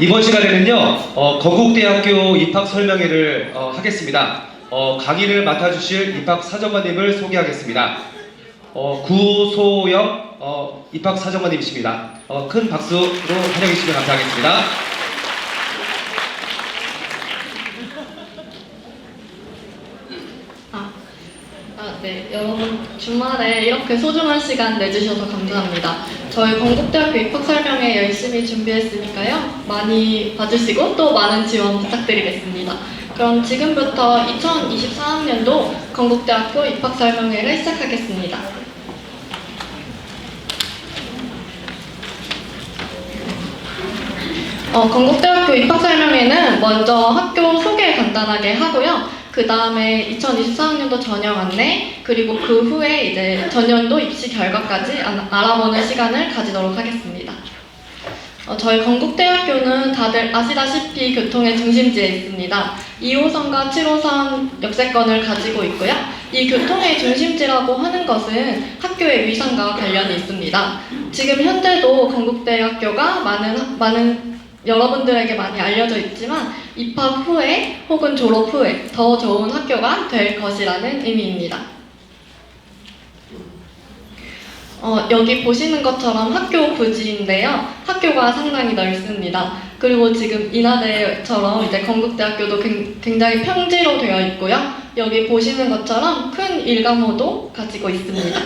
이번 시간에는요, 건국대학교 입학 설명회를 하겠습니다. 강의를 맡아주실 입학사정관님을 소개하겠습니다. 구소영 입학사정관님이십니다. 큰 박수로 환영해 주시면 감사하겠습니다. 네, 여러분 주말에 이렇게 소중한 시간 내주셔서 감사합니다. 저희 건국대학교 입학설명회 열심히 준비했으니까요. 많이 봐주시고 또 많은 지원 부탁드리겠습니다. 그럼 지금부터 2024학년도 건국대학교 입학설명회를 시작하겠습니다. 건국대학교 입학설명회는 먼저 학교 소개 간단하게 하고요. 그 다음에 2024학년도 전형 안내, 그리고 그 후에 이제 전년도 입시 결과까지 알아보는 시간을 가지도록 하겠습니다. 저희 건국대학교는 다들 아시다시피 교통의 중심지에 있습니다. 2호선과 7호선 역세권을 가지고 있고요. 이 교통의 중심지라고 하는 것은 학교의 위상과 관련이 있습니다. 지금 현재도 건국대학교가 많은 여러분들에게 많이 알려져 있지만 입학 후에 혹은 졸업 후에 더 좋은 학교가 될 것이라는 의미입니다. 여기 보시는 것처럼 학교 부지인데요. 학교가 상당히 넓습니다. 그리고 지금 인하대처럼 이제 건국대학교도 굉장히 평지로 되어 있고요. 여기 보시는 것처럼 큰 일감호도 가지고 있습니다.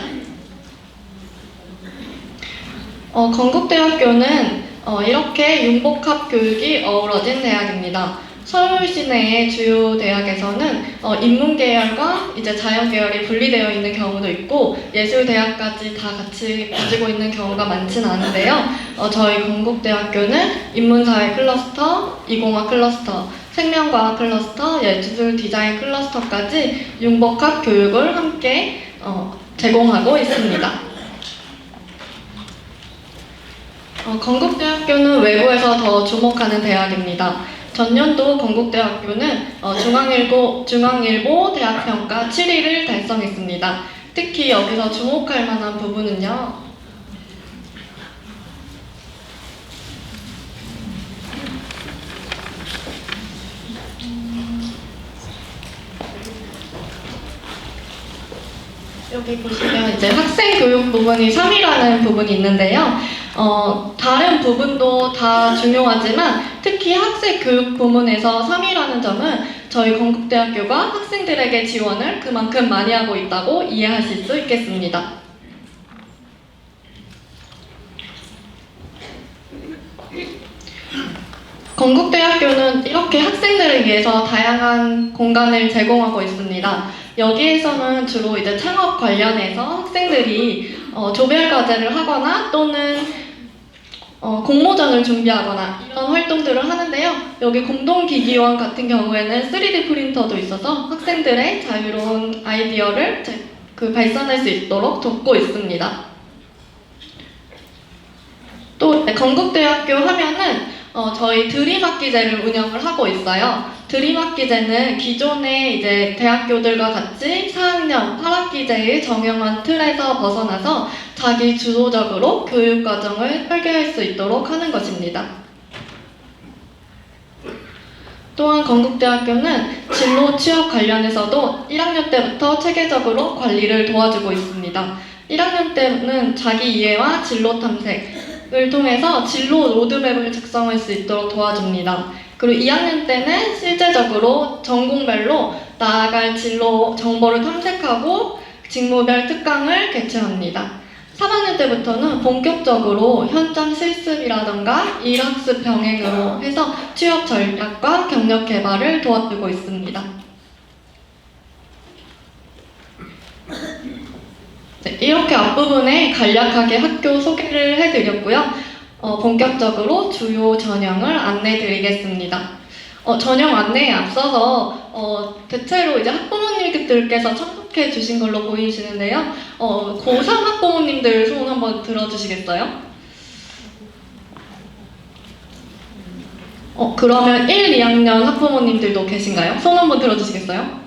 건국대학교는 이렇게 융복합 교육이 어우러진 대학입니다. 서울 시내의 주요 대학에서는 인문계열과 이제 자연계열이 분리되어 있는 경우도 있고 예술대학까지 다 같이 가지고 있는 경우가 많지는 않은데요. 저희 건국대학교는 인문사회 클러스터, 이공학 클러스터, 생명과학 클러스터, 예술 디자인 클러스터까지 융복합 교육을 함께 제공하고 있습니다. 건국대학교는 외부에서 더 주목하는 대학입니다. 전년도 건국대학교는 중앙일보 대학평가 7위를 달성했습니다. 특히 여기서 주목할 만한 부분은요. 여기 보시면 이제 학생 교육 부분이 3위라는 부분이 있는데요. 다른 부분도 다 중요하지만 특히 학생 교육 부문에서 3위라는 점은 저희 건국대학교가 학생들에게 지원을 그만큼 많이 하고 있다고 이해하실 수 있겠습니다. 건국대학교는 이렇게 학생들을 위해서 다양한 공간을 제공하고 있습니다. 여기에서는 주로 이제 창업 관련해서 학생들이 조별과제를 하거나 또는 공모전을 준비하거나 이런 활동들을 하는데요. 여기 공동기기원 같은 경우에는 3D 프린터도 있어서 학생들의 자유로운 아이디어를 발산할 수 있도록 돕고 있습니다. 또 건국대학교 하면은 저희 드림학기제를 운영을 하고 있어요. 드림학기제는 기존의 이제 대학교들과 같이 4학년 8학기제의 정형한 틀에서 벗어나서 자기 주도적으로 교육 과정을 설계할 수 있도록 하는 것입니다. 또한 건국대학교는 진로 취업 관련해서도 1학년 때부터 체계적으로 관리를 도와주고 있습니다. 1학년 때는 자기 이해와 진로 탐색을 통해서 진로 로드맵을 작성할 수 있도록 도와줍니다. 그리고 2학년 때는 실제적으로 전공별로 나아갈 진로 정보를 탐색하고 직무별 특강을 개최합니다. 3학년 때부터는 본격적으로 현장 실습이라던가 일학습 병행으로 해서 취업 전략과 경력 개발을 도와주고 있습니다. 네, 이렇게 앞부분에 간략하게 학교 소개를 해드렸고요. 본격적으로 주요 전형을 안내드리겠습니다. 전형 안내에 앞서서 대체로 이제 학부모님들께서 참석해 주신 걸로 보이시는데요. 고3 학부모님들 손 한번 들어주시겠어요? 그러면 1, 2학년 학부모님들도 계신가요? 손 한번 들어주시겠어요?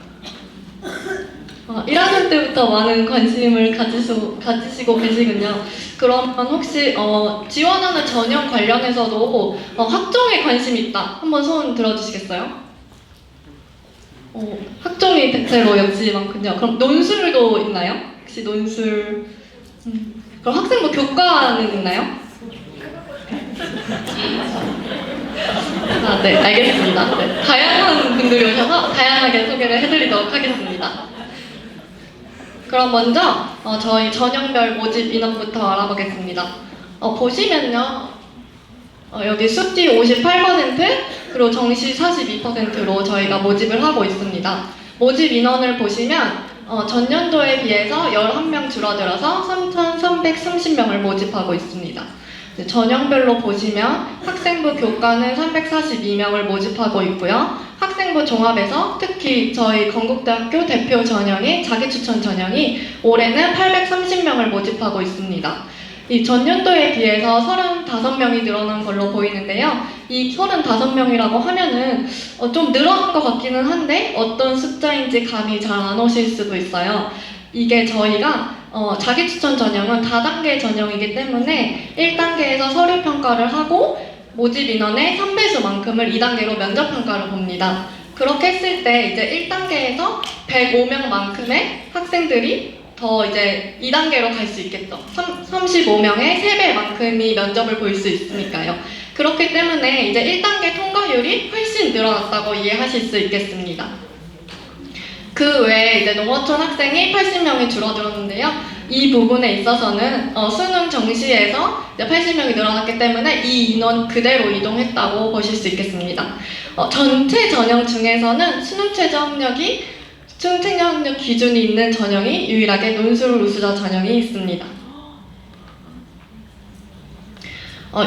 1학년 때부터 많은 관심을 가지시고 계시군요. 그러면 혹시 지원하는 전형 관련해서도 학종에 관심이 있다. 한번 손 들어주시겠어요? 학종이 대체로 역시 많군요. 그럼 논술도 있나요? 혹시 논술? 그럼 학생부 교과는 있나요? 네, 알겠습니다. 네, 다양한 분들이 오셔서 다양하게 소개를 해드리도록 하겠습니다. 그럼 먼저 저희 전형별 모집 인원부터 알아보겠습니다. 보시면요, 여기 수시 58% 그리고 정시 42%로 저희가 모집을 하고 있습니다. 모집 인원을 보시면 전년도에 비해서 11명 줄어들어서 3,330명을 모집하고 있습니다. 전형별로 보시면 학생부 교과는 342명을 모집하고 있고요. 학생부 종합에서 특히 저희 건국대학교 대표 전형인 자기추천 전형이 올해는 830명을 모집하고 있습니다. 이 전년도에 비해서 35명이 늘어난 걸로 보이는데요. 이 35명이라고 하면은 좀 늘어난 것 같기는 한데 어떤 숫자인지 감이 잘 안 오실 수도 있어요. 이게 저희가 자기추천 전형은 다단계 전형이기 때문에 1단계에서 서류 평가를 하고 모집 인원의 3배수만큼을 2단계로 면접 평가를 봅니다. 그렇게 했을 때 이제 1단계에서 105명만큼의 학생들이 더 이제 2단계로 갈 수 있겠죠. 35명의 3배만큼이 면접을 볼 수 있으니까요. 그렇기 때문에 이제 1단계 통과율이 훨씬 늘어났다고 이해하실 수 있겠습니다. 그 외에 이제 농어촌 학생이 80명이 줄어들었는데요. 이 부분에 있어서는 수능 정시에서 이제 80명이 늘어났기 때문에 이 인원 그대로 이동했다고 보실 수 있겠습니다. 전체 전형 중에서는 수능 최저 학력 기준이 있는 전형이 유일하게 논술 우수자 전형이 있습니다.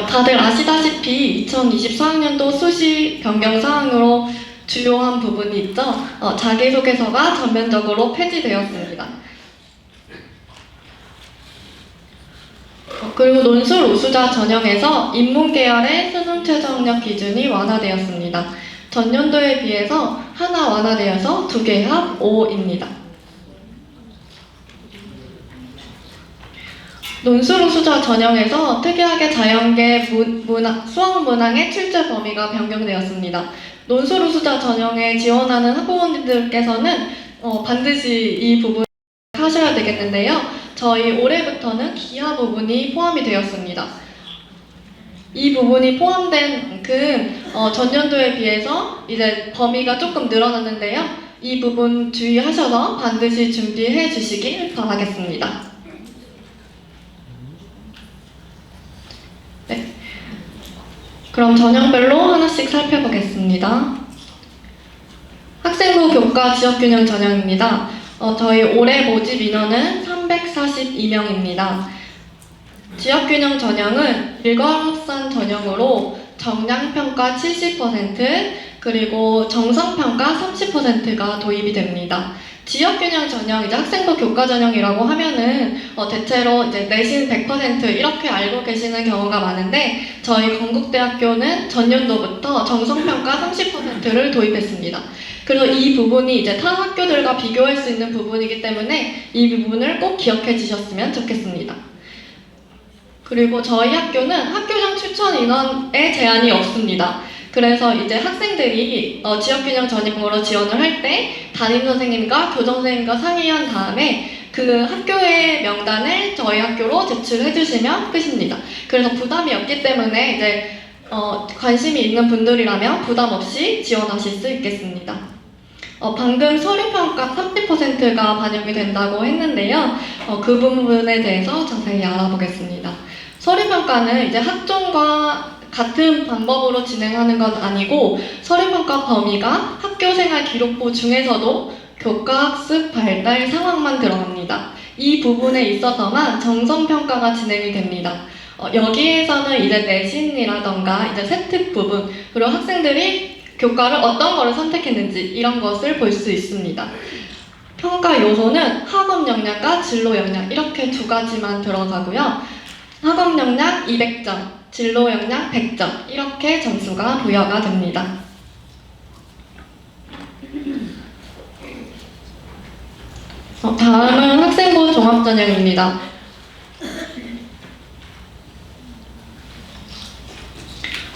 다들 아시다시피 2024학년도 수시 변경 사항으로 주요한 부분이 있죠. 자기소개서가 전면적으로 폐지되었습니다. 그리고 논술 우수자 전형에서 인문계열의 수능 최저 학력 기준이 완화되었습니다. 전년도에 비해서 하나 완화되어서 2개 합 5입니다. 논술 우수자 전형에서 특이하게 자연계, 수학문항의 출제 범위가 변경되었습니다. 논술 우수자 전형에 지원하는 학부모님들께서는 반드시 이 부분을 하셔야 되겠는데요. 저희 올해부터는 기하 부분이 포함이 되었습니다. 이 부분이 포함된 만큼 전년도에 비해서 이제 범위가 조금 늘어났는데요. 이 부분 주의하셔서 반드시 준비해 주시길 바라겠습니다. 네. 그럼 전형별로 하나씩 살펴보겠습니다. 학생부 교과 지역균형 전형입니다. 저희 올해 모집 인원은 342명입니다. 지역균형 전형은 일괄합산 전형으로 정량평가 70% 그리고 정성평가 30%가 도입이 됩니다. 지역균형 전형, 이제 학생부 교과 전형이라고 하면은 대체로 이제 내신 100% 이렇게 알고 계시는 경우가 많은데 저희 건국대학교는 전년도부터 정성평가 30%를 도입했습니다. 그래서 이 부분이 이제 타 학교들과 비교할 수 있는 부분이기 때문에 이 부분을 꼭 기억해 주셨으면 좋겠습니다. 그리고 저희 학교는 학교장 추천 인원에 제한이 없습니다. 그래서 이제 학생들이 지역균형 전형으로 지원을 할 때 담임선생님과 교정선생님과 상의한 다음에 그 학교의 명단을 저희 학교로 제출해 주시면 끝입니다. 그래서 부담이 없기 때문에 이제 관심이 있는 분들이라면 부담 없이 지원하실 수 있겠습니다. 방금 서류평가 30%가 반영이 된다고 했는데요. 그 부분에 대해서 자세히 알아보겠습니다. 서류평가는 이제 학종과 같은 방법으로 진행하는 건 아니고 서류평가 범위가 학교생활 기록부 중에서도 교과 학습 발달 상황만 들어갑니다. 이 부분에 있어서만 정성평가가 진행이 됩니다. 여기에서는 이제 내신이라던가 이제 세특 부분 그리고 학생들이 교과를 어떤 거를 선택했는지 이런 것을 볼 수 있습니다. 평가 요소는 학업 역량과 진로 역량 이렇게 두 가지만 들어가고요. 학업 역량 200점, 진로 역량 100점 이렇게 점수가 부여가 됩니다. 다음은 학생부 종합전형입니다.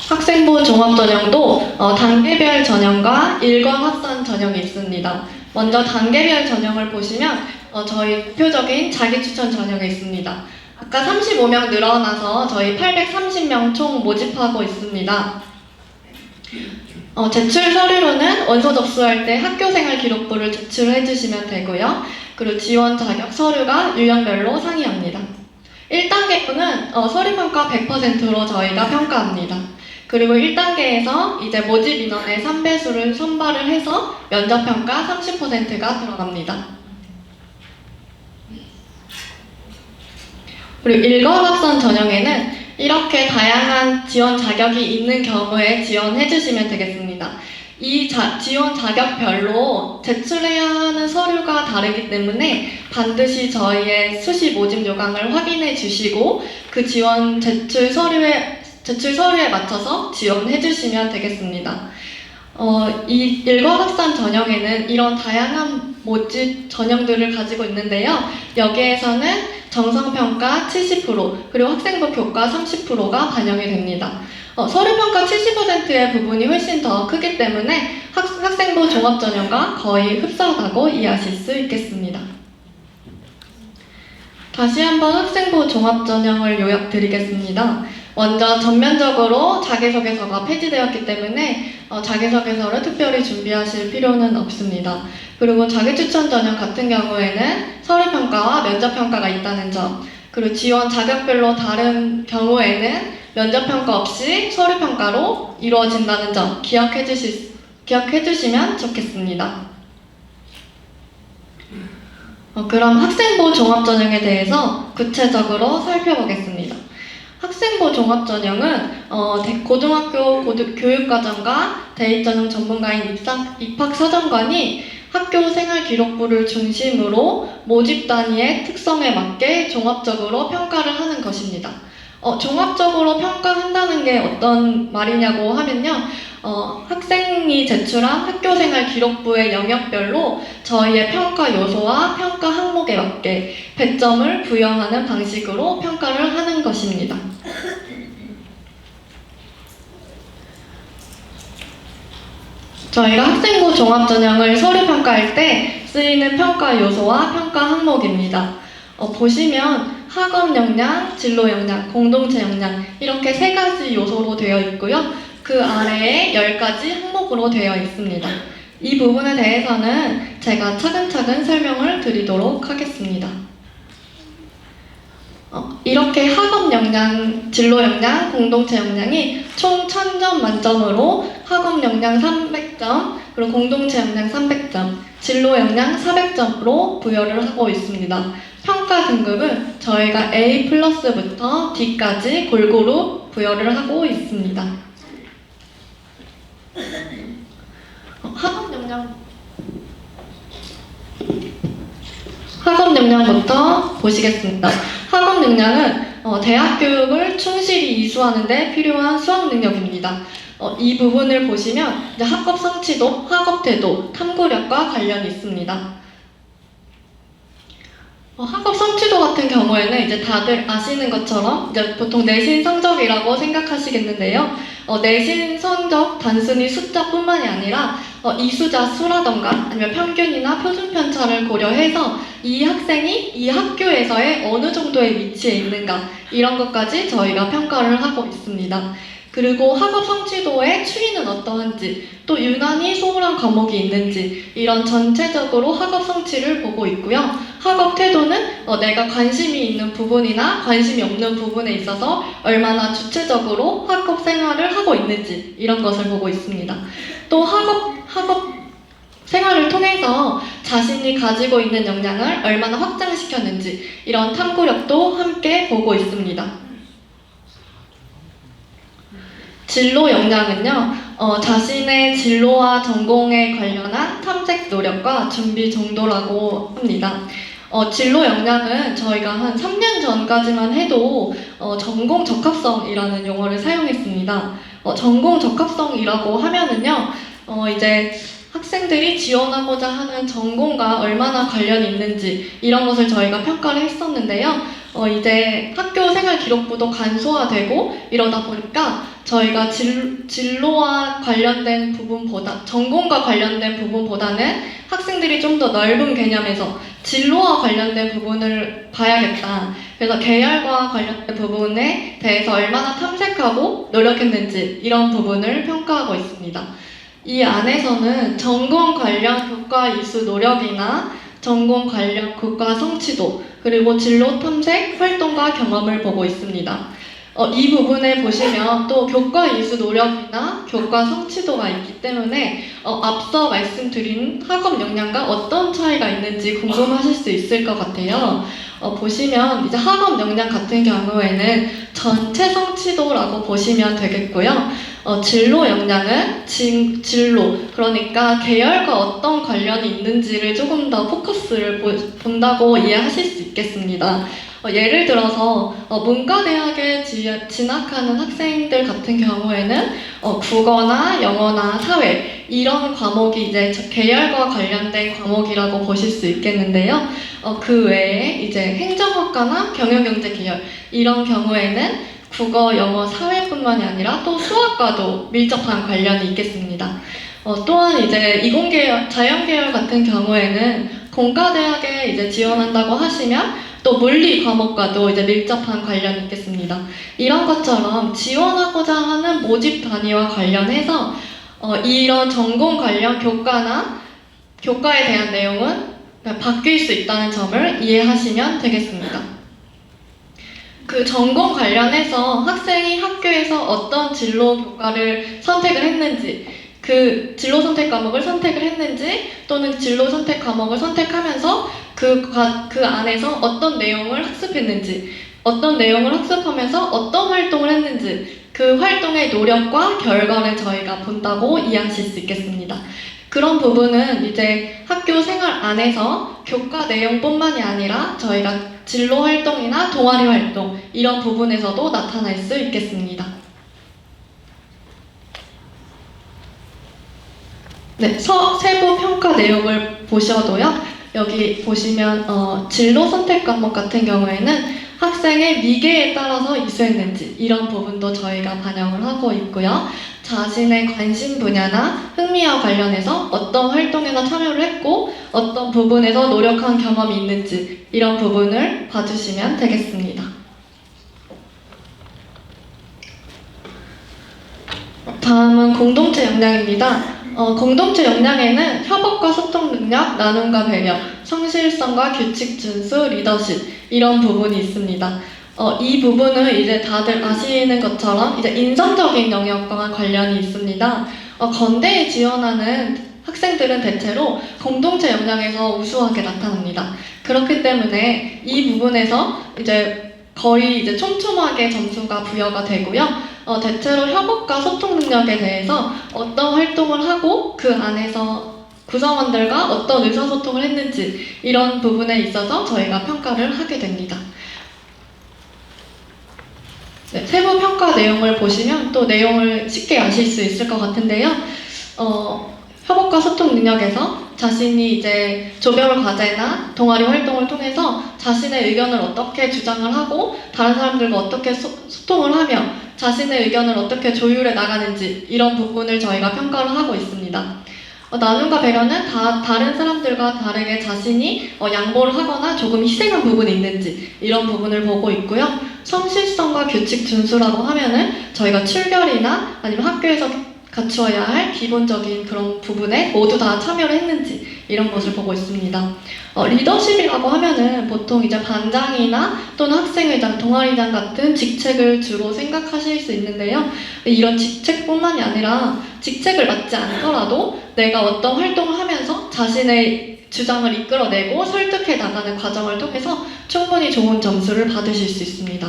학생부 종합전형도 단계별 전형과 일권 합산 전형이 있습니다. 먼저 단계별 전형을 보시면 저희 대표적인 자기추천 전형이 있습니다. 아까 35명 늘어나서 저희 830명 총 모집하고 있습니다. 제출 서류로는 원서 접수할 때 학교생활 기록부를 제출해 주시면 되고요. 그리고 지원 자격 서류가 유형별로 상이합니다. 1단계부는 서류평가 100%로 저희가 평가합니다. 그리고 1단계에서 이제 모집 인원의 3배수를 선발을 해서 면접평가 30%가 들어갑니다. 그리고 일거합선 전형에는 이렇게 다양한 지원 자격이 있는 경우에 지원해 주시면 되겠습니다. 이 지원 자격별로 제출해야 하는 서류가 다르기 때문에 반드시 저희의 수시 모집 요강을 확인해 주시고 그 지원 제출 서류에 맞춰서 지원해 주시면 되겠습니다. 이 일과합산 전형에는 이런 다양한 모집 전형들을 가지고 있는데요. 여기에서는 정성평가 70% 그리고 학생부 교과 30%가 반영이 됩니다. 서류평가 70%의 부분이 훨씬 더 크기 때문에 학생부 종합전형과 거의 흡사하다고 이해하실 수 있겠습니다. 다시 한번 학생부 종합전형을 요약드리겠습니다. 먼저 전면적으로 자기소개서가 폐지되었기 때문에 자기소개서를 특별히 준비하실 필요는 없습니다. 그리고 자기추천 전형 같은 경우에는 서류평가와 면접평가가 있다는 점, 그리고 지원 자격별로 다른 경우에는 면접평가 없이 서류평가로 이루어진다는 점 기억해 주시면 좋겠습니다. 그럼 학생부 종합전형에 대해서 구체적으로 살펴보겠습니다. 학생부 종합전형은 고등학교 교육과정과 대입전형 전문가인 입학사정관이 학교 생활기록부를 중심으로 모집 단위의 특성에 맞게 종합적으로 평가를 하는 것입니다. 종합적으로 평가한다는 게 어떤 말이냐고 하면요. 학생이 제출한 학교생활 기록부의 영역별로 저희의 평가 요소와 평가 항목에 맞게 배점을 부여하는 방식으로 평가를 하는 것입니다. 저희가 학생부 종합전형을 서류평가할 때 쓰이는 평가 요소와 평가 항목입니다. 보시면 학업 역량, 진로 역량, 공동체 역량 이렇게 3가지 요소로 되어 있고요. 그 아래에 10가지 항목으로 되어 있습니다. 이 부분에 대해서는 제가 차근차근 설명을 드리도록 하겠습니다. 이렇게 학업 역량, 진로 역량, 공동체 역량이 총 1000점 만점으로 학업 역량 300점, 그리고 공동체 역량 300점, 진로 역량 400점으로 부여를 하고 있습니다. 평가 등급은 저희가 A+부터 D까지 골고루 부여를 하고 있습니다. 학업 역량부터 보시겠습니다. 학업 역량은 대학 교육을 충실히 이수하는 데 필요한 수학 능력입니다. 이 부분을 보시면 이제 학업 성취도, 학업 태도, 탐구력과 관련이 있습니다. 학업 성취도 같은 경우에는 이제 다들 아시는 것처럼 이제 보통 내신 성적이라고 생각하시겠는데요. 내신 성적 단순히 숫자뿐만이 아니라 이수자 수라던가 아니면 평균이나 표준 편차를 고려해서 이 학생이 이 학교에서의 어느 정도의 위치에 있는가 이런 것까지 저희가 평가를 하고 있습니다. 그리고 학업 성취도의 추이는 어떠한지, 또 유난히 소홀한 과목이 있는지 이런 전체적으로 학업 성취를 보고 있고요. 학업 태도는 내가 관심이 있는 부분이나 관심이 없는 부분에 있어서 얼마나 주체적으로 학업 생활을 하고 있는지 이런 것을 보고 있습니다. 또 학업 생활을 통해서 자신이 가지고 있는 역량을 얼마나 확장시켰는지 이런 탐구력도 함께 보고 있습니다. 진로 역량은요, 자신의 진로와 전공에 관련한 탐색 노력과 준비 정도라고 합니다. 진로 역량은 저희가 한 3년 전까지만 해도 전공 적합성이라는 용어를 사용했습니다. 전공 적합성이라고 하면은요, 이제 학생들이 지원하고자 하는 전공과 얼마나 관련이 있는지 이런 것을 저희가 평가를 했었는데요. 이제 학교 생활 기록부도 간소화되고 이러다 보니까 저희가 진로와 관련된 부분보다 전공과 관련된 부분보다는 학생들이 좀 더 넓은 개념에서 진로와 관련된 부분을 봐야겠다. 그래서 계열과 관련된 부분에 대해서 얼마나 탐색하고 노력했는지 이런 부분을 평가하고 있습니다. 이 안에서는 전공 관련 교과 이수 노력이나 전공 관련 교과 성취도 그리고 진로 탐색 활동과 경험을 보고 있습니다. 이 부분에 보시면 또 교과 이수 노력이나 교과 성취도가 있기 때문에 앞서 말씀드린 학업 역량과 어떤 차이가 있는지 궁금하실 수 있을 것 같아요. 보시면 이제 학업 역량 같은 경우에는 전체 성취도라고 보시면 되겠고요. 진로 역량은 진로, 그러니까 계열과 어떤 관련이 있는지를 조금 더 포커스를 본다고 이해하실 수 있겠습니다. 예를 들어서 문과대학에 진학하는 학생들 같은 경우에는 국어나 영어나 사회 이런 과목이 이제 계열과 관련된 과목이라고 보실 수 있겠는데요. 그 외에 이제 행정학과나 경영경제 계열 이런 경우에는 국어, 영어, 사회뿐만이 아니라 또 수학과도 밀접한 관련이 있겠습니다. 또한 이제 이공계열, 자연계열 같은 경우에는 공과대학에 이제 지원한다고 하시면 또 물리 과목과도 이제 밀접한 관련이 있겠습니다. 이런 것처럼 지원하고자 하는 모집 단위와 관련해서 이런 전공 관련 교과나 교과에 대한 내용은 바뀔 수 있다는 점을 이해하시면 되겠습니다. 그 전공 관련해서 학생이 학교에서 어떤 진로 교과를 선택을 했는지, 그 진로 선택 과목을 선택을 했는지 또는 진로 선택 과목을 선택하면서 그 안에서 어떤 내용을 학습했는지, 어떤 내용을 학습하면서 어떤 활동을 했는지 그 활동의 노력과 결과를 저희가 본다고 이해하실 수 있겠습니다. 그런 부분은 이제 학교 생활 안에서 교과 내용뿐만이 아니라 저희가 진로 활동이나 동아리 활동 이런 부분에서도 나타날 수 있겠습니다. 네, 세부 평가 내용을 보셔도요. 여기 보시면 진로 선택 과목 같은 경우에는 학생의 미계에 따라서 이수했는지 이런 부분도 저희가 반영을 하고 있고요. 자신의 관심 분야나 흥미와 관련해서 어떤 활동에서 참여를 했고 어떤 부분에서 노력한 경험이 있는지 이런 부분을 봐주시면 되겠습니다. 다음은 공동체 역량입니다. 공동체 역량에는 협업과 소통 능력, 나눔과 배려, 성실성과 규칙 준수, 리더십 이런 부분이 있습니다. 이 부분은 이제 다들 아시는 것처럼 이제 인성적인 영역과 관련이 있습니다. 건대에 지원하는 학생들은 대체로 공동체 역량에서 우수하게 나타납니다. 그렇기 때문에 이 부분에서 이제 거의 이제 촘촘하게 점수가 부여가 되고요. 대체로 협업과 소통 능력에 대해서 어떤 활동을 하고 그 안에서 구성원들과 어떤 의사소통을 했는지 이런 부분에 있어서 저희가 평가를 하게 됩니다. 네, 세부 평가 내용을 보시면 또 내용을 쉽게 아실 수 있을 것 같은데요. 협업과 소통 능력에서 자신이 이제 조별 과제나 동아리 활동을 통해서 자신의 의견을 어떻게 주장을 하고 다른 사람들과 어떻게 소통을 하며 자신의 의견을 어떻게 조율해 나가는지 이런 부분을 저희가 평가를 하고 있습니다. 나눔과 배려는 다른 사람들과 다르게 자신이 양보를 하거나 조금 희생한 부분이 있는지 이런 부분을 보고 있고요. 성실성과 규칙 준수라고 하면은 저희가 출결이나 아니면 학교에서 갖추어야 할 기본적인 그런 부분에 모두 다 참여를 했는지 이런 것을 보고 있습니다. 리더십이라고 하면은 보통 이제 반장이나 또는 학생회장, 동아리장 같은 직책을 주로 생각하실 수 있는데요. 이런 직책뿐만이 아니라 직책을 맡지 않더라도 내가 어떤 활동을 하면서 자신의 주장을 이끌어내고 설득해 나가는 과정을 통해서 충분히 좋은 점수를 받으실 수 있습니다.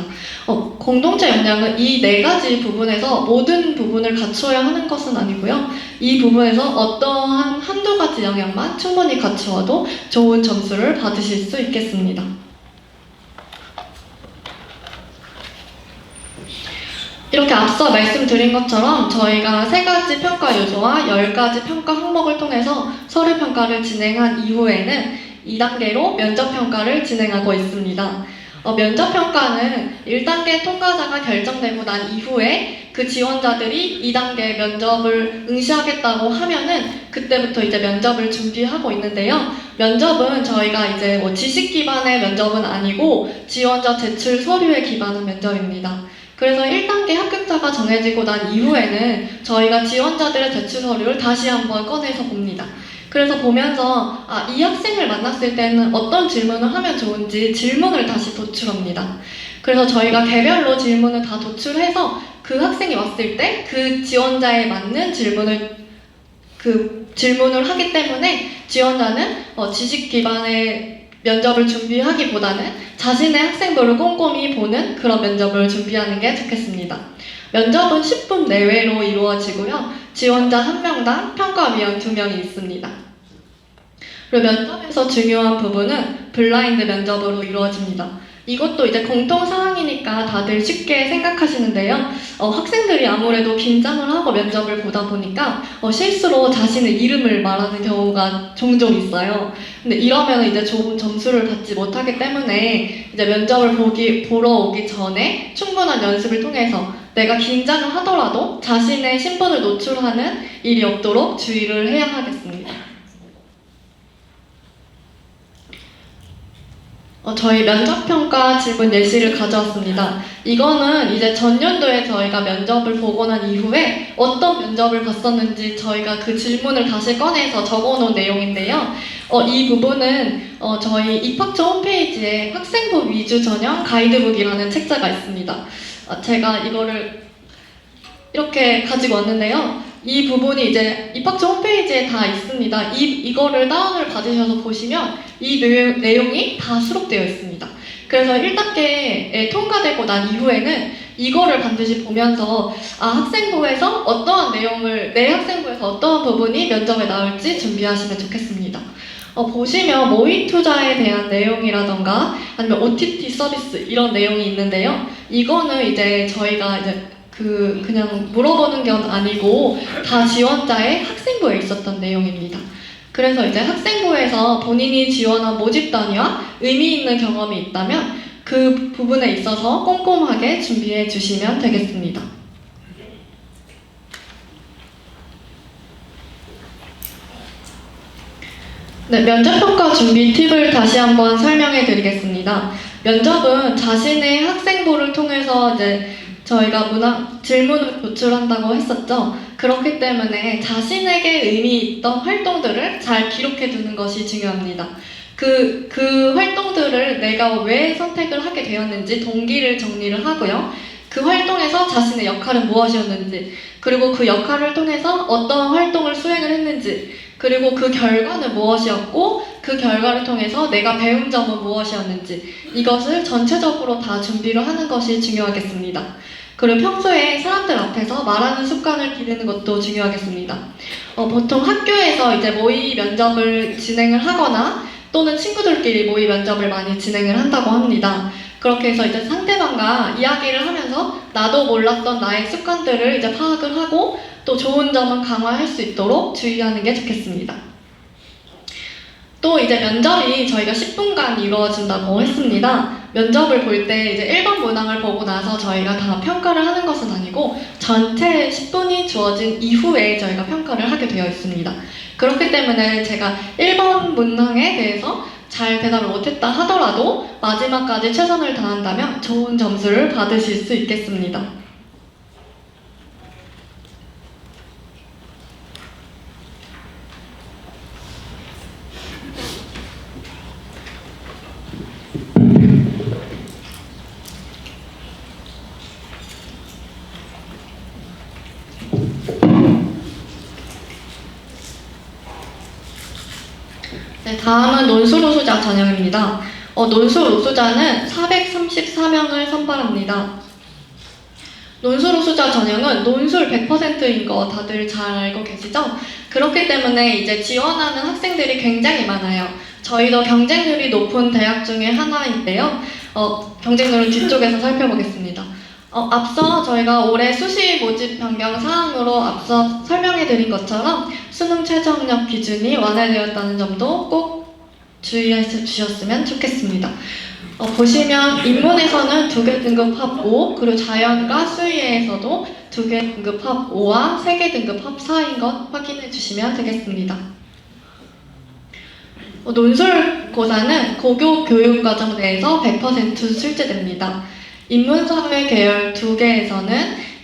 공동체 역량은 이 네 가지 부분에서 모든 부분을 갖추어야 하는 것은 아니고요. 이 부분에서 어떠한 한두 가지 영역만 충분히 갖추어도 좋은 점수를 받으실 수 있겠습니다. 이렇게 앞서 말씀드린 것처럼 저희가 3가지 평가 요소와 10가지 평가 항목을 통해서 서류 평가를 진행한 이후에는 2단계로 면접 평가를 진행하고 있습니다. 면접 평가는 1단계 통과자가 결정되고 난 이후에 그 지원자들이 2단계 면접을 응시하겠다고 하면은 그때부터 이제 면접을 준비하고 있는데요. 면접은 저희가 이제 뭐 지식 기반의 면접은 아니고 지원자 제출 서류에 기반한 면접입니다. 그래서 1단계 합격자가 정해지고 난 이후에는 저희가 지원자들의 제출 서류를 다시 한번 꺼내서 봅니다. 그래서 보면서 이 학생을 만났을 때는 어떤 질문을 하면 좋은지 질문을 다시 도출합니다. 그래서 저희가 개별로 질문을 다 도출해서 그 학생이 왔을 때 그 지원자에 맞는 질문을 하기 때문에 지원자는 지식 기반의 면접을 준비하기보다는 자신의 학생부를 꼼꼼히 보는 그런 면접을 준비하는 게 좋겠습니다. 면접은 10분 내외로 이루어지고요. 지원자 1명당 평가위원 2명이 있습니다. 그리고 면접에서 중요한 부분은 블라인드 면접으로 이루어집니다. 이것도 이제 공통 사항이니까 다들 쉽게 생각하시는데요. 학생들이 아무래도 긴장을 하고 면접을 보다 보니까 실수로 자신의 이름을 말하는 경우가 종종 있어요. 근데 이러면 이제 좋은 점수를 받지 못하기 때문에 이제 면접을 보러 오기 전에 충분한 연습을 통해서 내가 긴장을 하더라도 자신의 신분을 노출하는 일이 없도록 주의를 해야 하겠습니다. 저희 면접평가 질문 예시를 가져왔습니다. 이거는 이제 전년도에 저희가 면접을 보고 난 이후에 어떤 면접을 봤었는지 저희가 그 질문을 다시 꺼내서 적어놓은 내용인데요. 이 부분은 저희 입학처 홈페이지에 학생부 위주 전형 가이드북이라는 책자가 있습니다. 제가 이거를 이렇게 가지고 왔는데요. 이 부분이 이제 입학처 홈페이지에 다 있습니다. 이거를 다운을 받으셔서 보시면 이 내용이 다 수록되어 있습니다. 그래서 1단계에 통과되고 난 이후에는 이거를 반드시 보면서 학생부에서 어떠한 내용을, 내 학생부에서 어떠한 부분이 면접에 나올지 준비하시면 좋겠습니다. 보시면 모의 투자에 대한 내용이라던가 아니면 OTT 서비스 이런 내용이 있는데요. 이거는 이제 저희가 이제 그냥 물어보는 게 아니고 다 지원자의 학생부에 있었던 내용입니다. 그래서 이제 학생부에서 본인이 지원한 모집 단위와 의미 있는 경험이 있다면 그 부분에 있어서 꼼꼼하게 준비해 주시면 되겠습니다. 네, 면접평가 준비 팁을 다시 한번 설명해 드리겠습니다. 면접은 자신의 학생부를 통해서 이제 저희가 질문을 도출한다고 했었죠. 그렇기 때문에 자신에게 의미 있던 활동들을 잘 기록해 두는 것이 중요합니다. 그 활동들을 내가 왜 선택을 하게 되었는지 동기를 정리를 하고요. 그 활동에서 자신의 역할은 무엇이었는지, 그리고 그 역할을 통해서 어떤 활동을 수행을 했는지, 그리고 그 결과는 무엇이었고 그 결과를 통해서 내가 배운 점은 무엇이었는지 이것을 전체적으로 다 준비를 하는 것이 중요하겠습니다. 그리고 평소에 사람들 앞에서 말하는 습관을 기르는 것도 중요하겠습니다. 보통 학교에서 이제 모의 면접을 진행을 하거나 또는 친구들끼리 모의 면접을 많이 진행을 한다고 합니다. 그렇게 해서 이제 상대방과 이야기를 하면서 나도 몰랐던 나의 습관들을 이제 파악을 하고 또 좋은 점은 강화할 수 있도록 주의하는 게 좋겠습니다. 또 이제 면접이 저희가 10분간 이루어진다고 했습니다. 면접을 볼 때 이제 1번 문항을 보고 나서 저희가 다 평가를 하는 것은 아니고 전체 10분이 주어진 이후에 저희가 평가를 하게 되어 있습니다. 그렇기 때문에 제가 1번 문항에 대해서 잘 대답을 못했다 하더라도 마지막까지 최선을 다한다면 좋은 점수를 받으실 수 있겠습니다. 네, 다음은 논술우수자 전형입니다. 논술우수자는 434명을 선발합니다. 논술우수자 전형은 논술 100%인 거 다들 잘 알고 계시죠? 그렇기 때문에 이제 지원하는 학생들이 굉장히 많아요. 저희도 경쟁률이 높은 대학 중에 하나인데요. 경쟁률은 뒤쪽에서 살펴보겠습니다. 앞서 저희가 올해 수시 모집 변경 사항으로 앞서 설명해드린 것처럼 수능 최저학력 기준이 완화되었다는 점도 꼭 주의해 주셨으면 좋겠습니다. 보시면 인문에서는 2개 등급 합 5, 그리고 자연과 수의에서도 2개 등급 합 5와 3개 등급 합 4인 것 확인해 주시면 되겠습니다. 논술고사는 고교 교육과정 내에서 100% 출제됩니다. 인문사회 계열 2개에서는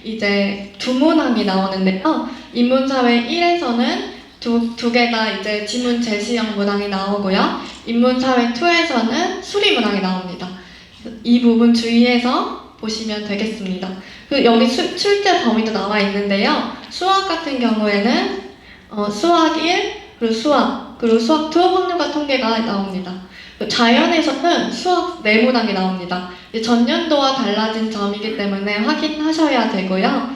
이제 두 문항이 나오는데요. 인문사회 1에서는 두 개 다 이제 지문 제시형 문항이 나오고요. 인문사회 2에서는 수리 문항이 나옵니다. 이 부분 주의해서 보시면 되겠습니다. 여기 출제 범위도 나와 있는데요. 수학 같은 경우에는 수학 1, 그리고 수학 2 확률과 통계가 나옵니다. 자연에서는 수학 4문항이 나옵니다. 전년도와 달라진 점이기 때문에 확인하셔야 되고요.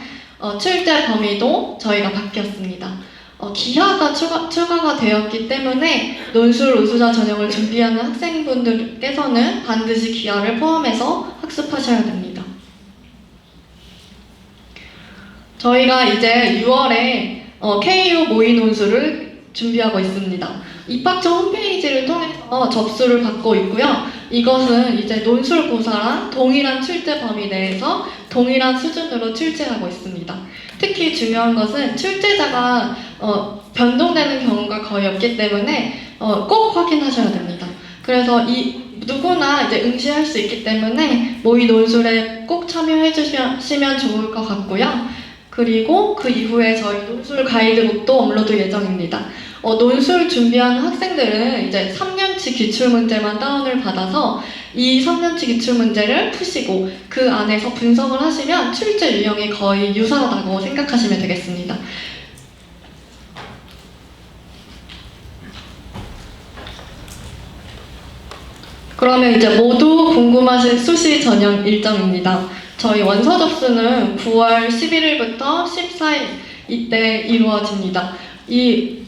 출제 범위도 저희가 바뀌었습니다. 기하가 추가가 되었기 때문에 논술 우수자 전형을 준비하는 학생분들께서는 반드시 기하를 포함해서 학습하셔야 됩니다. 저희가 이제 6월에 KU 모의 논술을 준비하고 있습니다. 입학처 홈페이지를 통해서 접수를 받고 있고요. 이것은 이제 논술고사랑 동일한 출제 범위 내에서 동일한 수준으로 출제하고 있습니다. 특히 중요한 것은 출제자가 변동되는 경우가 거의 없기 때문에 꼭 확인하셔야 됩니다. 그래서 누구나 이제 응시할 수 있기 때문에 모의 논술에 꼭 참여해 주시면 좋을 것 같고요. 그리고 그 이후에 저희 논술 가이드북도 업로드 예정입니다. 논술 준비하는 학생들은 이제 3년치 기출문제만 다운을 받아서 이 3년치 기출문제를 푸시고 그 안에서 분석을 하시면 출제 유형이 거의 유사하다고 생각하시면 되겠습니다. 그러면 이제 모두 궁금하신 수시 전형 일정입니다. 저희 원서 접수는 9월 11일부터 14일 이때 이루어집니다. 이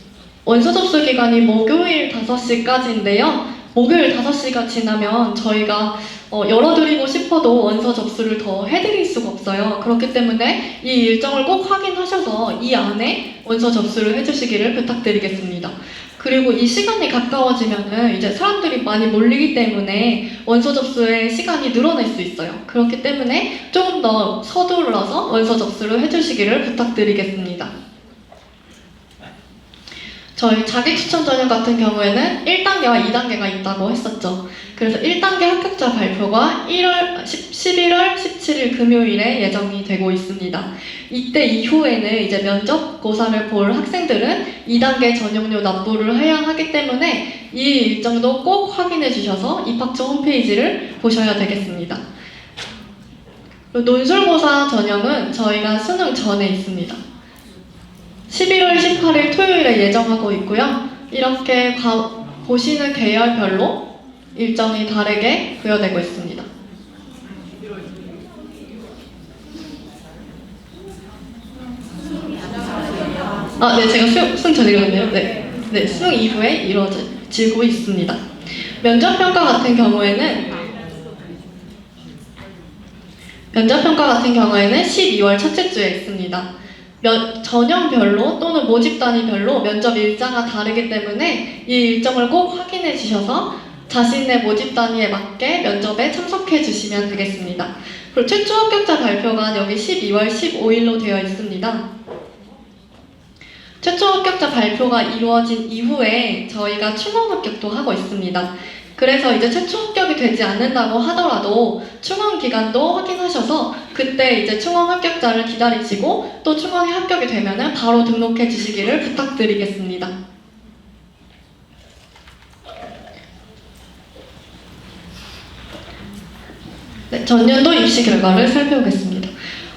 원서 접수 기간이 목요일 5시까지인데요. 목요일 5시가 지나면 저희가 열어드리고 싶어도 원서 접수를 더 해드릴 수가 없어요. 그렇기 때문에 이 일정을 꼭 확인하셔서 이 안에 원서 접수를 해주시기를 부탁드리겠습니다. 그리고 이 시간이 가까워지면은 이제 사람들이 많이 몰리기 때문에 원서 접수의 시간이 늘어날 수 있어요. 그렇기 때문에 조금 더 서둘러서 원서 접수를 해주시기를 부탁드리겠습니다. 저희 자기추천 전형 같은 경우에는 1단계와 2단계가 있다고 했었죠. 그래서 1단계 합격자 발표가 11월 17일 금요일에 예정이 되고 있습니다. 이때 이후에는 이제 면접고사를 볼 학생들은 2단계 전형료 납부를 해야 하기 때문에 이 일정도 꼭 확인해 주셔서 입학처 홈페이지를 보셔야 되겠습니다. 논술고사 전형은 저희가 수능 전에 있습니다. 11월 18일 토요일에 예정하고 있고요. 이렇게 보시는 계열별로 일정이 다르게 부여되고 있습니다. 네, 제가 수능 전에 그랬네요. 네, 수능 이후에 이루어지고 있습니다. 면접평가 같은 경우에는 12월 첫째 주에 있습니다. 전형별로 또는 모집 단위별로 면접 일자가 다르기 때문에 이 일정을 꼭 확인해 주셔서 자신의 모집 단위에 맞게 면접에 참석해 주시면 되겠습니다. 그리고 최초 합격자 발표가 여기 12월 15일로 되어 있습니다. 최초 합격자 발표가 이루어진 이후에 저희가 충원 합격도 하고 있습니다. 그래서 이제 최초 합격이 되지 않는다고 하더라도 충원 기간도 확인하셔서 그때 이제 충원 합격자를 기다리시고 또 충원이 합격이 되면은 바로 등록해 주시기를 부탁드리겠습니다. 네, 전년도 입시 결과를 살펴보겠습니다.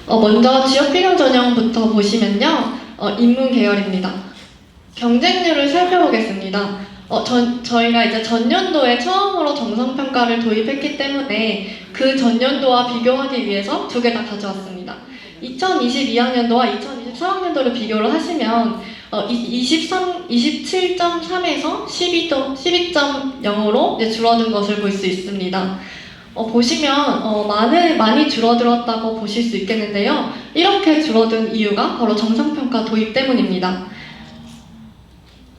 먼저 지역 필요 전형부터 보시면요. 인문 계열입니다. 경쟁률을 살펴보겠습니다. 저희가 이제 전년도에 처음으로 정성평가를 도입했기 때문에 그 전년도와 비교하기 위해서 2개 다 가져왔습니다. 2022학년도와 2024학년도를 비교를 하시면 27.3에서 12.0으로 줄어든 것을 볼 수 있습니다. 보시면 많이 줄어들었다고 보실 수 있겠는데요. 이렇게 줄어든 이유가 바로 정상평가 도입 때문입니다.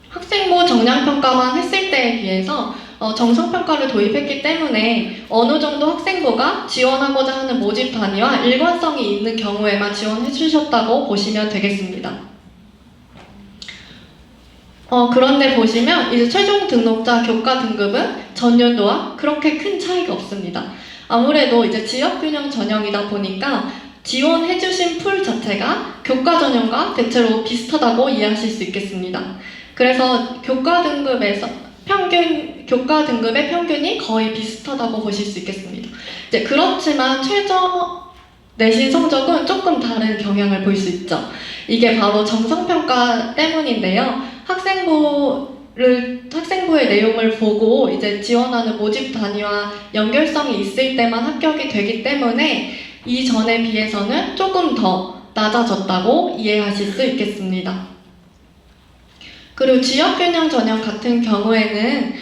학생부 정량평가만 했을 때에 비해서 정상평가를 도입했기 때문에 어느 정도 학생부가 지원하고자 하는 모집 단위와 일관성이 있는 경우에만 지원해 주셨다고 보시면 되겠습니다. 그런데 보시면 이제 최종 등록자 교과 등급은 전년도와 그렇게 큰 차이가 없습니다. 아무래도 이제 지역균형 전형이다 보니까 지원해주신 풀 자체가 교과 전형과 대체로 비슷하다고 이해하실 수 있겠습니다. 그래서 교과 등급의 평균이 거의 비슷하다고 보실 수 있겠습니다. 이제 그렇지만 최저 내신 성적은 조금 다른 경향을 볼 수 있죠. 이게 바로 정상평가 때문인데요. 학생부의 내용을 보고 이제 지원하는 모집 단위와 연결성이 있을 때만 합격이 되기 때문에 이전에 비해서는 조금 더 낮아졌다고 이해하실 수 있겠습니다. 그리고 지역균형 전형 같은 경우에는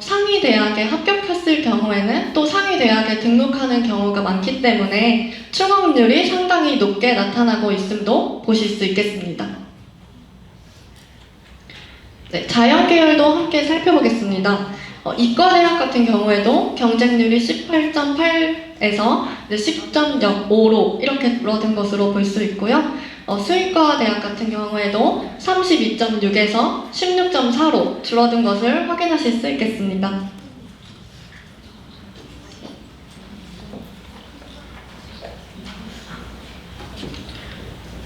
상위 대학에 합격했을 경우에는 또 상위 대학에 등록하는 경우가 많기 때문에 충업률이 상당히 높게 나타나고 있음도 보실 수 있겠습니다. 네, 자연계열도 함께 살펴보겠습니다. 이과대학 같은 경우에도 경쟁률이 18.8에서 10.5로 이렇게 줄어든 것으로 볼 수 있고요. 수의과 대학 같은 경우에도 32.6에서 16.4로 줄어든 것을 확인하실 수 있겠습니다.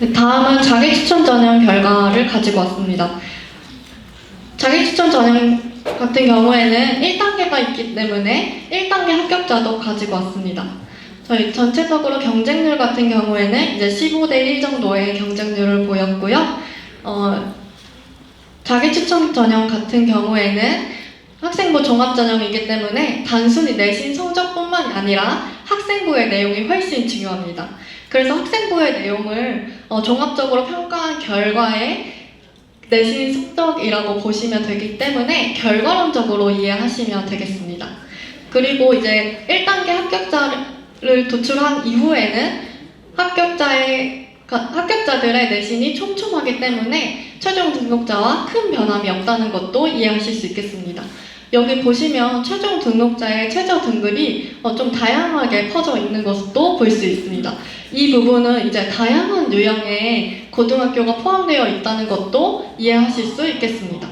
네, 다음은 자기추천 전형 결과를 가지고 왔습니다. 자기추천 전형 같은 경우에는 1단계가 있기 때문에 1단계 합격자도 가지고 왔습니다. 저희 전체적으로 경쟁률 같은 경우에는 이제 15대 1 정도의 경쟁률을 보였고요. 자기추천 전형 같은 경우에는 학생부 종합전형이기 때문에 단순히 내신 성적뿐만이 아니라 학생부의 내용이 훨씬 중요합니다. 그래서 학생부의 내용을 종합적으로 평가한 결과에 내신 성적이라고 보시면 되기 때문에 결과론적으로 이해하시면 되겠습니다. 그리고 이제 1단계 합격자를 도출한 이후에는 합격자들의 내신이 촘촘하기 때문에 최종 등록자와 큰 변함이 없다는 것도 이해하실 수 있겠습니다. 여기 보시면 최종 등록자의 최저 등급이 좀 다양하게 퍼져 있는 것도 볼 수 있습니다. 이 부분은 이제 다양한 유형의 고등학교가 포함되어 있다는 것도 이해하실 수 있겠습니다.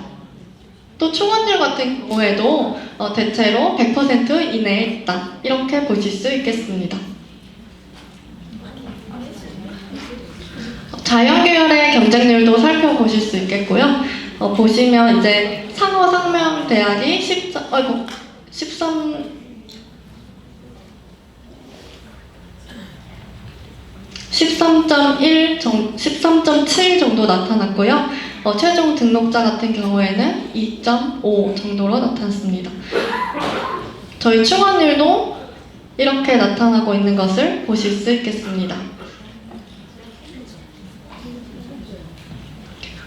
또 충원율 같은 경우에도 대체로 100% 이내에 있다. 이렇게 보실 수 있겠습니다. 자연계열의 경쟁률도 살펴보실 수 있겠고요. 보시면 이제 상호 상명 대학이 13.7 정도 나타났고요. 최종 등록자 같은 경우에는 2.5 정도로 나타났습니다. 저희 충원율도 이렇게 나타나고 있는 것을 보실 수 있겠습니다.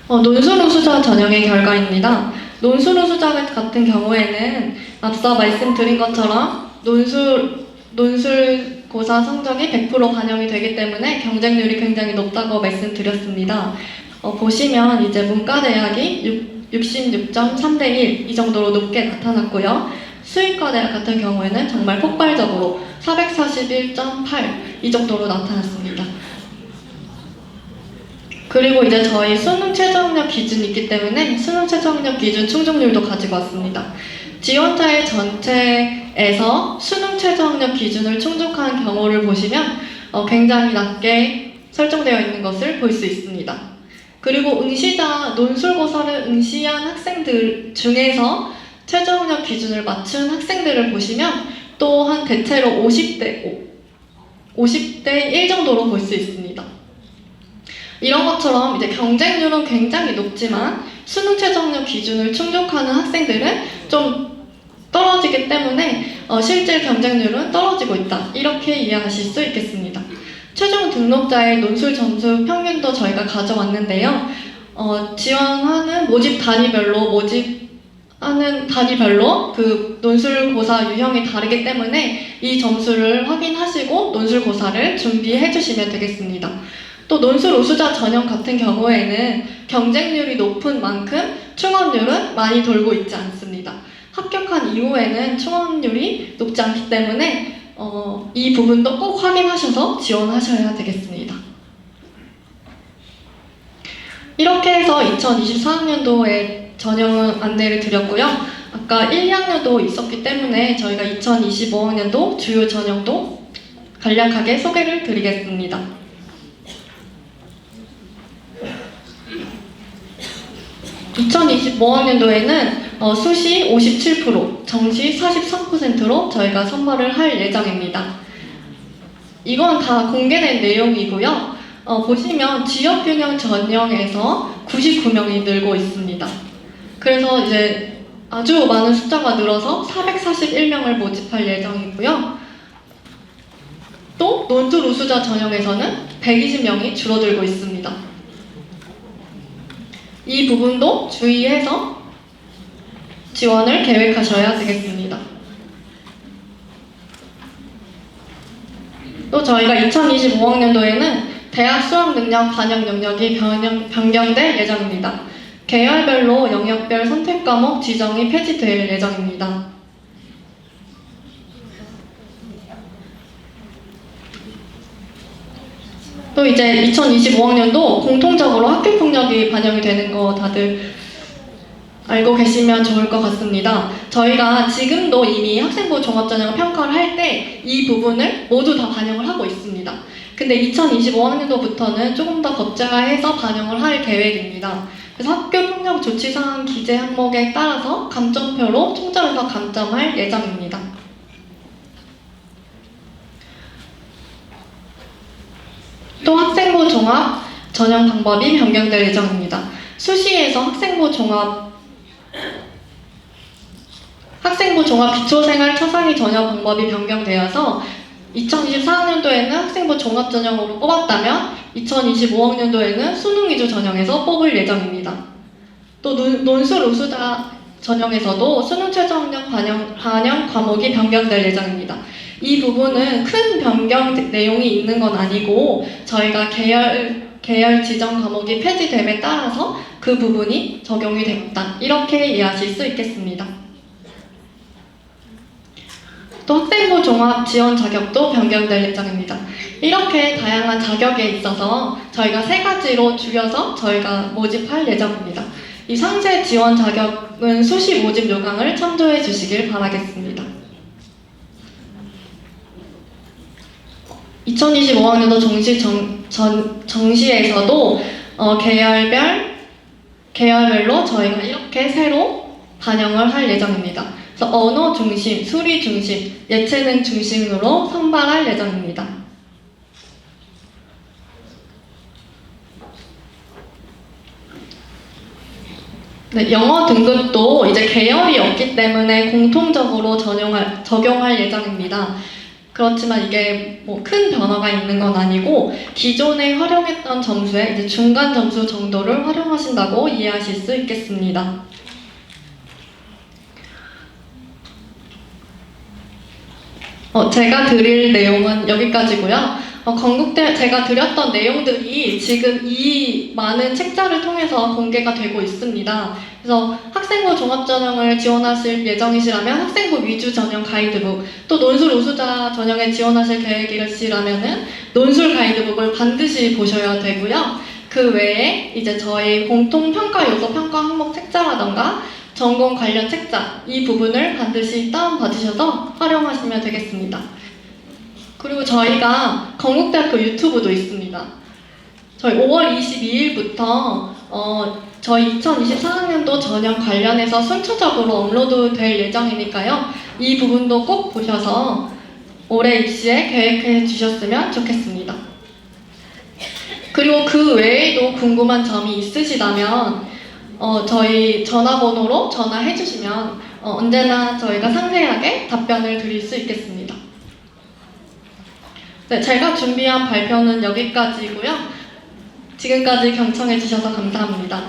논술우수자 전형의 결과입니다. 논술우수자 같은 경우에는 앞서 말씀드린 것처럼 논술고사 성적이 100% 반영이 되기 때문에 경쟁률이 굉장히 높다고 말씀드렸습니다. 보시면 이제 문과대학이 66.3대 1 이 정도로 높게 나타났고요. 수의과대학 같은 경우에는 정말 폭발적으로 441.8 이 정도로 나타났습니다. 그리고 이제 저희 수능 최저학력 기준이 있기 때문에 수능 최저학력 기준 충족률도 가지고 왔습니다. 지원자의 전체에서 수능 최저학력 기준을 충족한 경우를 보시면 굉장히 낮게 설정되어 있는 것을 볼 수 있습니다. 그리고 논술고사를 응시한 학생들 중에서 최저학력 기준을 맞춘 학생들을 보시면 또한 대체로 50대 1 정도로 볼 수 있습니다. 이런 것처럼 이제 경쟁률은 굉장히 높지만 수능 최저학력 기준을 충족하는 학생들은 좀 떨어지기 때문에 실질 경쟁률은 떨어지고 있다. 이렇게 이해하실 수 있겠습니다. 최종 등록자의 논술 점수 평균도 저희가 가져왔는데요. 지원하는 모집 단위별로 하는 단위별로 그 논술고사 유형이 다르기 때문에 이 점수를 확인하시고 논술고사를 준비해 주시면 되겠습니다. 또 논술 우수자 전형 같은 경우에는 경쟁률이 높은 만큼 충원률은 많이 돌고 있지 않습니다. 합격한 이후에는 충원률이 높지 않기 때문에 이 부분도 꼭 확인하셔서 지원하셔야 되겠습니다. 이렇게 해서 2024학년도에 전형 안내를 드렸고요. 아까 1, 2학년도 있었기 때문에 저희가 2025학년도 주요 전형도 간략하게 소개를 드리겠습니다. 2025학년도에는 수시 57%, 정시 43%로 저희가 선발을 할 예정입니다. 이건 다 공개된 내용이고요. 보시면 지역균형 전형에서 99명이 늘고 있습니다. 그래서 이제 아주 많은 숫자가 늘어서 441명을 모집할 예정이고요. 또 논술 우수자 전형에서는 120명이 줄어들고 있습니다. 이 부분도 주의해서 지원을 계획하셔야 되겠습니다. 또 저희가 2025학년도에는 대학 수학 능력 반영 영역이 변경될 예정입니다. 계열별로 영역별 선택 과목 지정이 폐지될 예정입니다. 또 이제 2025학년도 공통적으로 학교폭력이 반영이 되는 거 다들 알고 계시면 좋을 것 같습니다. 저희가 지금도 이미 학생부 종합전형 평가를 할 때 이 부분을 모두 다 반영을 하고 있습니다. 근데 2025학년도부터는 조금 더 법제화해서 반영을 할 계획입니다. 그래서 학교폭력 조치사항 기재 항목에 따라서 감점표로 총점에서 감점할 예정입니다. 또 학생부 종합 전형 방법이 변경될 예정입니다. 수시에서 학생부 종합 기초생활 차상위 전형 방법이 변경되어서 2024학년도에는 학생부 종합 전형으로 뽑았다면 2025학년도에는 수능 위주 전형에서 뽑을 예정입니다. 또 논술 우수자 전형에서도 수능 최저 학력 반영 과목이 변경될 예정입니다. 이 부분은 큰 변경 내용이 있는 건 아니고 저희가 계열 지정 과목이 폐지됨에 따라서 그 부분이 적용이 됐다. 이렇게 이해하실 수 있겠습니다. 또 학생부 종합 지원 자격도 변경될 예정입니다. 이렇게 다양한 자격에 있어서 저희가 3가지로 줄여서 저희가 모집할 예정입니다. 이 상세 지원 자격은 수시 모집 요강을 참조해 주시길 바라겠습니다. 2025학년도 정시에서도 계열별로 저희가 이렇게 새로 반영을 할 예정입니다. 그래서 언어 중심, 수리 중심, 예체능 중심으로 선발할 예정입니다. 네, 영어 등급도 이제 계열이 없기 때문에 공통적으로 적용할 예정입니다. 그렇지만 이게 뭐 큰 변화가 있는 건 아니고 기존에 활용했던 점수의 이제 중간 점수 정도를 활용하신다고 이해하실 수 있겠습니다. 제가 드릴 내용은 여기까지고요. 건국대 제가 드렸던 내용들이 지금 이 많은 책자를 통해서 공개가 되고 있습니다. 그래서 학생부 종합전형을 지원하실 예정이시라면 학생부 위주 전형 가이드북, 또 논술 우수자 전형에 지원하실 계획이시라면은 논술 가이드북을 반드시 보셔야 되고요. 그 외에 이제 저희 공통 평가 요소 평가 항목 책자라던가 전공 관련 책자 이 부분을 반드시 다운받으셔서 활용하시면 되겠습니다. 그리고 저희가 건국대학교 유튜브도 있습니다. 저희 5월 22일부터 저희 2024학년도 전형 관련해서 순차적으로 업로드 될 예정이니까요. 이 부분도 꼭 보셔서 올해 입시에 계획해 주셨으면 좋겠습니다. 그리고 그 외에도 궁금한 점이 있으시다면 저희 전화번호로 전화해 주시면 언제나 저희가 상세하게 답변을 드릴 수 있겠습니다. 네, 제가 준비한 발표는 여기까지고요. 지금까지 경청해 주셔서 감사합니다.